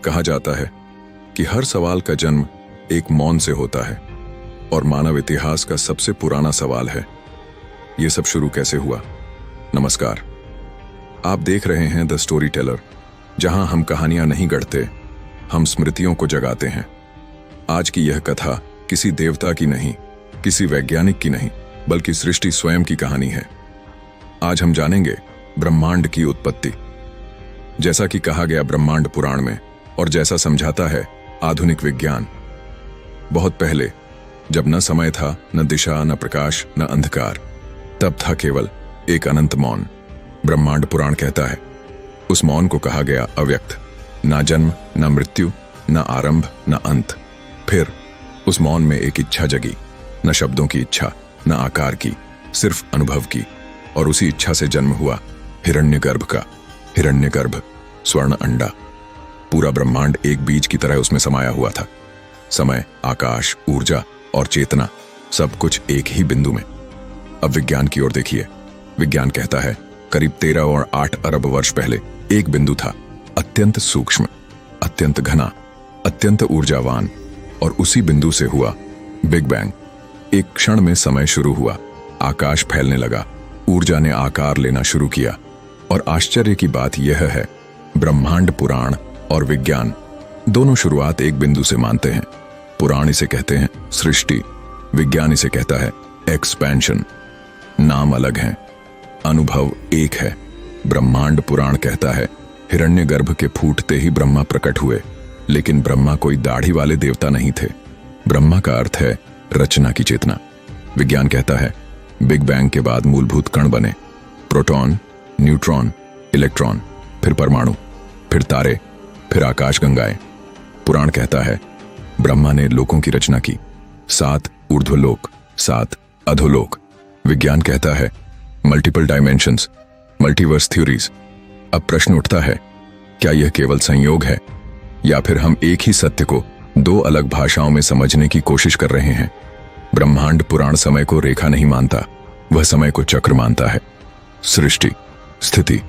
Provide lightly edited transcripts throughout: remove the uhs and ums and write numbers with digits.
कहा जाता है कि हर सवाल का जन्म एक मौन से होता है और मानव इतिहास का सबसे पुराना सवाल है, ये सब शुरू कैसे हुआ। नमस्कार, आप देख रहे हैं द स्टोरी टेलर, जहां हम कहानियां नहीं गढ़ते, हम स्मृतियों को जगाते हैं। आज की यह कथा किसी देवता की नहीं, किसी वैज्ञानिक की नहीं, बल्कि सृष्टि स्वयं की कहानी है। आज हम जानेंगे ब्रह्मांड की उत्पत्ति। जैसा कि कहा गया ब्रह्मांड पुराण में और जैसा समझाता है आधुनिक विज्ञान, बहुत पहले, जब न समय था, न दिशा, न प्रकाश, न अंधकार, तब था केवल एक अनंत मौन। ब्रह्मांड पुराण कहता है उस मौन को कहा गया अव्यक्त। ना जन्म, न मृत्यु, न आरंभ, न अंत। फिर उस मौन में एक इच्छा जगी, न शब्दों की इच्छा, न आकार की, सिर्फ अनुभव की। और उसी इच्छा से जन्म हुआ हिरण्यगर्भ का। हिरण्यगर्भ, स्वर्ण अंडा। पूरा ब्रह्मांड एक बीज की तरह उसमें समाया हुआ था। समय, आकाश, ऊर्जा और चेतना, सब कुछ एक ही बिंदु में। अब विज्ञान की ओर देखिए। विज्ञान कहता है करीब 13 और 8 अरब वर्ष पहले एक बिंदु था, अत्यंत सूक्ष्म, अत्यंत घना, अत्यंत ऊर्जावान, और उसी बिंदु से हुआ बिग बैंग। एक क्षण में समय शुरू हुआ, आकाश फैलने लगा, ऊर्जा ने आकार लेना शुरू किया। और आश्चर्य की बात यह है, ब्रह्मांड पुराण और विज्ञान दोनों शुरुआत एक बिंदु से मानते हैं। पुराण इसे कहते हैं सृष्टि, विज्ञान इसे कहता है एक्सपेंशन। नाम अलग हैं, अनुभव एक है। ब्रह्मांड पुराण कहता है हिरण्यगर्भ के फूटते ही ब्रह्मा प्रकट हुए, लेकिन ब्रह्मा कोई दाढ़ी वाले देवता नहीं थे। ब्रह्मा का अर्थ है रचना की चेतना। विज्ञान कहता है बिग बैंग के बाद मूलभूत कण बने, प्रोटॉन, न्यूट्रॉन, इलेक्ट्रॉन, फिर परमाणु, फिर तारे, फिर आकाशगंगाएं। पुराण कहता है ब्रह्मा ने लोकों की रचना की, 7 ऊर्ध्वलोक, 7 अधोलोक। विज्ञान कहता है मल्टीपल डायमेंशंस, मल्टीवर्स थ्योरीज। अब प्रश्न उठता है, क्या यह केवल संयोग है या फिर हम एक ही सत्य को 2 अलग भाषाओं में समझने की कोशिश कर रहे हैं। ब्रह्मांड पुराण समय को रेखा नहीं मानता, वह समय को चक्र मानता है। सृष्टि, स्थिति,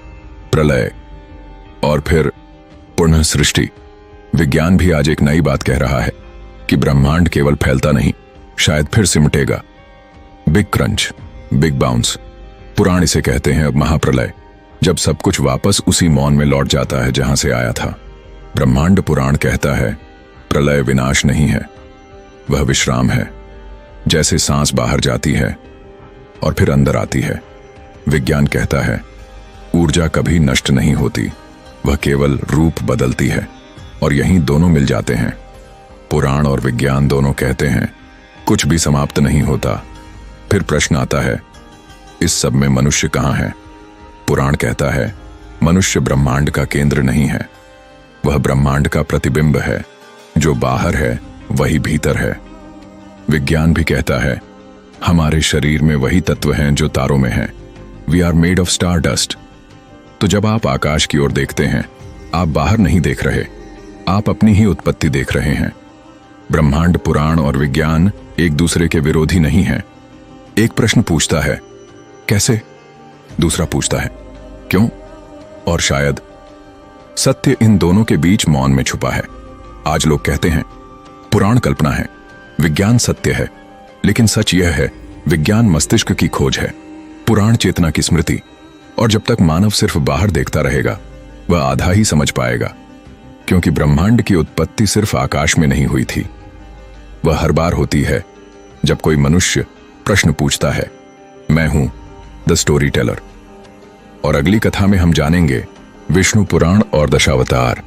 प्रलय और फिर पुनः सृष्टि। विज्ञान भी आज एक नई बात कह रहा है कि ब्रह्मांड केवल फैलता नहीं, शायद फिर सिमटेगा। Big crunch, big bounce. पुराण इसे कहते हैं अब महाप्रलय, जब सब कुछ वापस उसी मौन में लौट जाता है जहां से आया था। ब्रह्मांड पुराण कहता है प्रलय विनाश नहीं है, वह विश्राम है। जैसे सांस बाहर जाती है और फिर अंदर आती है। विज्ञान कहता है ऊर्जा कभी नष्ट नहीं होती, वह केवल रूप बदलती है। और यहीं दोनों मिल जाते हैं। पुराण और विज्ञान दोनों कहते हैं कुछ भी समाप्त नहीं होता। फिर प्रश्न आता है, इस सब में मनुष्य कहाँ है। पुराण कहता है मनुष्य ब्रह्मांड का केंद्र नहीं है, वह ब्रह्मांड का प्रतिबिंब है। जो बाहर है वही भीतर है। विज्ञान भी कहता है हमारे शरीर में वही तत्व हैं जो तारों में हैं। We are made of star dust. तो जब आप आकाश की ओर देखते हैं, आप बाहर नहीं देख रहे, आप अपनी ही उत्पत्ति देख रहे हैं। ब्रह्मांड पुराण और विज्ञान एक दूसरे के विरोधी नहीं हैं। एक प्रश्न पूछता है कैसे, दूसरा पूछता है क्यों, और शायद सत्य इन दोनों के बीच मौन में छुपा है। आज लोग कहते हैं पुराण कल्पना है, विज्ञान सत्य है, लेकिन सच यह है विज्ञान मस्तिष्क की खोज है, पुराण चेतना की स्मृति। और जब तक मानव सिर्फ बाहर देखता रहेगा, वह आधा ही समझ पाएगा, क्योंकि ब्रह्मांड की उत्पत्ति सिर्फ आकाश में नहीं हुई थी। वह हर बार होती है जब कोई मनुष्य प्रश्न पूछता है। मैं हूं द स्टोरी टेलर, और अगली कथा में हम जानेंगे विष्णु पुराण और दशावतार।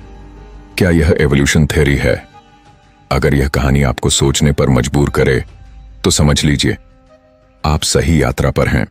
क्या यह एवोल्यूशन थ्योरी है? अगर यह कहानी आपको सोचने पर मजबूर करे तो समझ लीजिए आप सही यात्रा पर हैं।